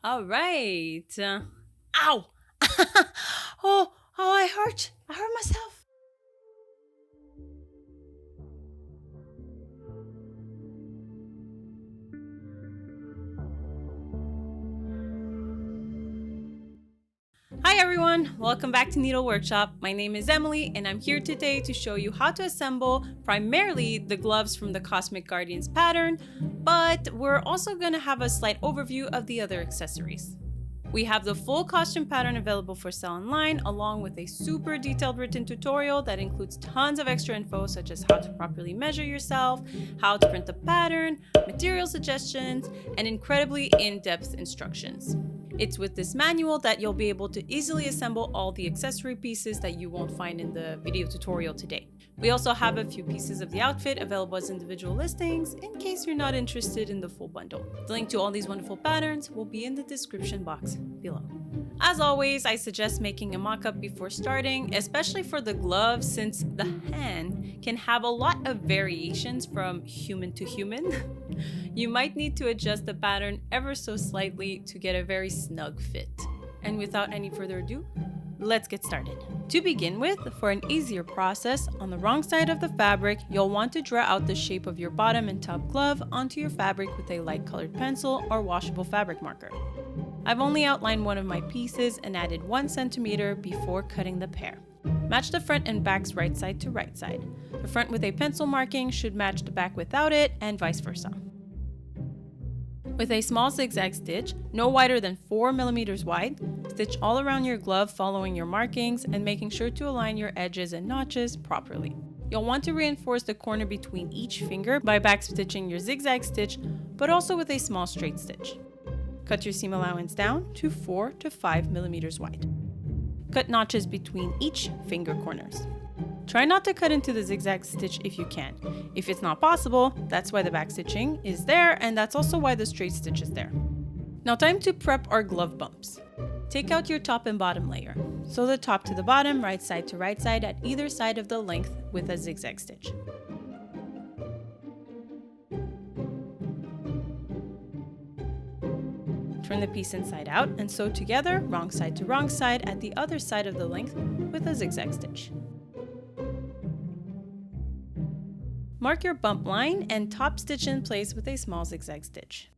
All right. Ow! Oh, I hurt. I hurt myself. Hi everyone, welcome back to Needle Workshop. My name is Emily and I'm here today to show you how to assemble primarily the gloves from the Cosmic Guardians pattern, but we're also going to have a slight overview of the other accessories. We have the full costume pattern available for sale online, along with a super detailed written tutorial that includes tons of extra info such as how to properly measure yourself, how to print the pattern, material suggestions, and incredibly in-depth instructions. It's with this manual that you'll be able to easily assemble all the accessory pieces that you won't find in the video tutorial today. We also have a few pieces of the outfit available as individual listings in case you're not interested in the full bundle. The link to all these wonderful patterns will be in the description box below. As always, I suggest making a mock-up before starting, especially for the gloves since the hand can have a lot of variations from human to human. You might need to adjust the pattern ever so slightly to get a very snug fit. And without any further ado, let's get started. To begin with, for an easier process, on the wrong side of the fabric, you'll want to draw out the shape of your bottom and top glove onto your fabric with a light colored pencil or washable fabric marker. I've only outlined one of my pieces and added 1 centimeter before cutting the pair. Match the front and back's right side to right side. The front with a pencil marking should match the back without it, and vice versa. With a small zigzag stitch, no wider than 4 millimeters wide, stitch all around your glove following your markings and making sure to align your edges and notches properly. You'll want to reinforce the corner between each finger by backstitching your zigzag stitch, but also with a small straight stitch. Cut your seam allowance down to 4 to 5 millimeters wide. Cut notches between each finger corners. Try not to cut into the zigzag stitch if you can. If it's not possible, that's why the back stitching is there, and that's also why the straight stitch is there. Now time to prep our glove bumps. Take out your top and bottom layer. Sew the top to the bottom, right side to right side at either side of the length with a zigzag stitch. Turn the piece inside out and sew together, wrong side to wrong side at the other side of the length with a zigzag stitch. Mark your bump line and top stitch in place with a small zigzag stitch.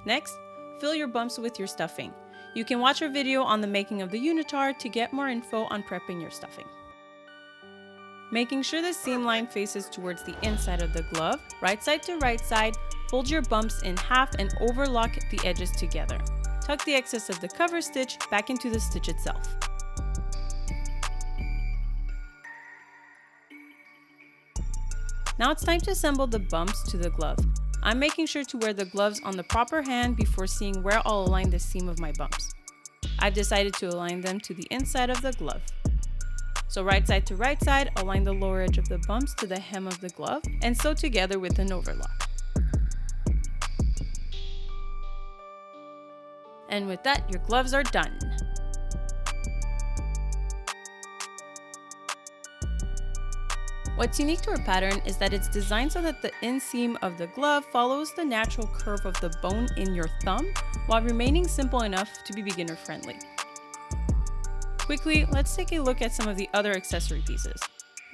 Next, fill your bumps with your stuffing. You can watch our video on the making of the Unitard to get more info on prepping your stuffing. Making sure the seam line faces towards the inside of the glove, right side to right side, fold your bumps in half and overlock the edges together. Tuck the excess of the cover stitch back into the stitch itself. Now it's time to assemble the bumps to the glove. I'm making sure to wear the gloves on the proper hand before seeing where I'll align the seam of my bumps. I've decided to align them to the inside of the glove. So right side to right side, align the lower edge of the bumps to the hem of the glove and sew together with an overlock. And with that, your gloves are done. What's unique to our pattern is that it's designed so that the inseam of the glove follows the natural curve of the bone in your thumb while remaining simple enough to be beginner friendly. Quickly, let's take a look at some of the other accessory pieces.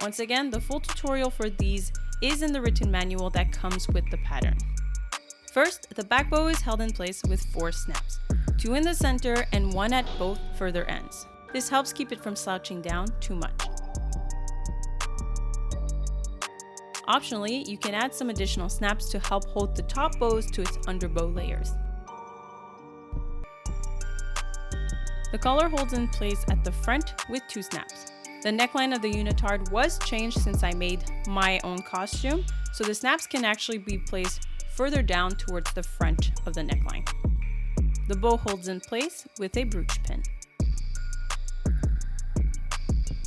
Once again, the full tutorial for these is in the written manual that comes with the pattern. First, the back bow is held in place with 4 snaps, 2 in the center and 1 at both further ends. This helps keep it from slouching down too much. Optionally, you can add some additional snaps to help hold the top bows to its underbow layers. The collar holds in place at the front with 2 snaps. The neckline of the unitard was changed since I made my own costume, so the snaps can actually be placed further down towards the front of the neckline. The bow holds in place with a brooch pin.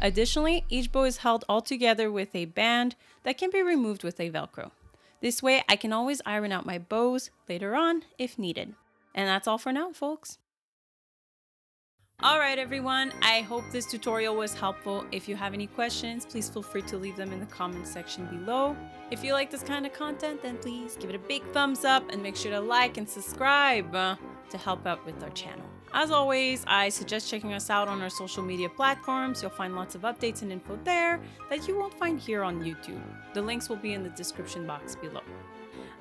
Additionally, each bow is held all together with a band that can be removed with a Velcro. This way, I can always iron out my bows later on if needed. And that's all for now, folks. Alright everyone, I hope this tutorial was helpful. If you have any questions, please feel free to leave them in the comment section below. If you like this kind of content, then please give it a big thumbs up and make sure to like and subscribe to help out with our channel. As always, I suggest checking us out on our social media platforms. You'll find lots of updates and info there that you won't find here on YouTube. The links will be in the description box below.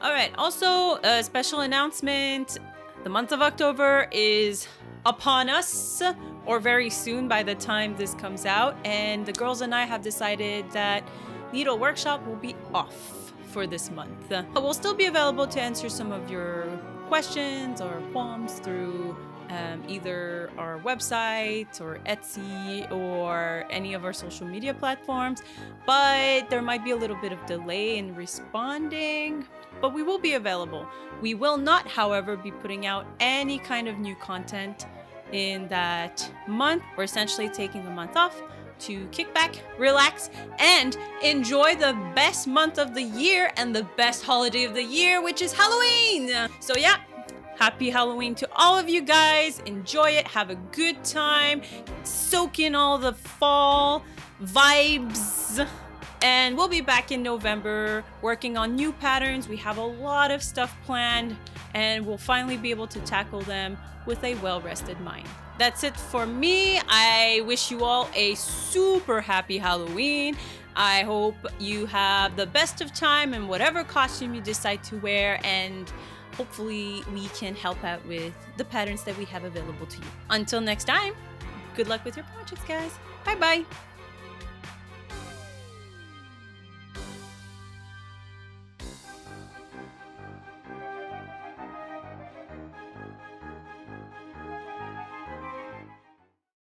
Alright, also a special announcement. The month of October is upon us, or very soon by the time this comes out, and the girls and I have decided that Needle Workshop will be off for this month. But we'll still be available to answer some of your questions or qualms through either our website or Etsy or any of our social media platforms, but there might be a little bit of delay in responding, but we will be available. We will not, however, be putting out any kind of new content in that month. We're essentially taking the month off to kick back, relax, and enjoy the best month of the year and the best holiday of the year, which is Halloween. So yeah, happy Halloween to all of you guys. Enjoy it, have a good time, soak in all the fall vibes. And we'll be back in November working on new patterns. We have a lot of stuff planned, and we'll finally be able to tackle them with a well-rested mind. That's it for me. I wish you all a super happy Halloween. I hope you have the best of time in whatever costume you decide to wear, and hopefully we can help out with the patterns that we have available to you. Until next time, good luck with your projects, guys. Bye-bye.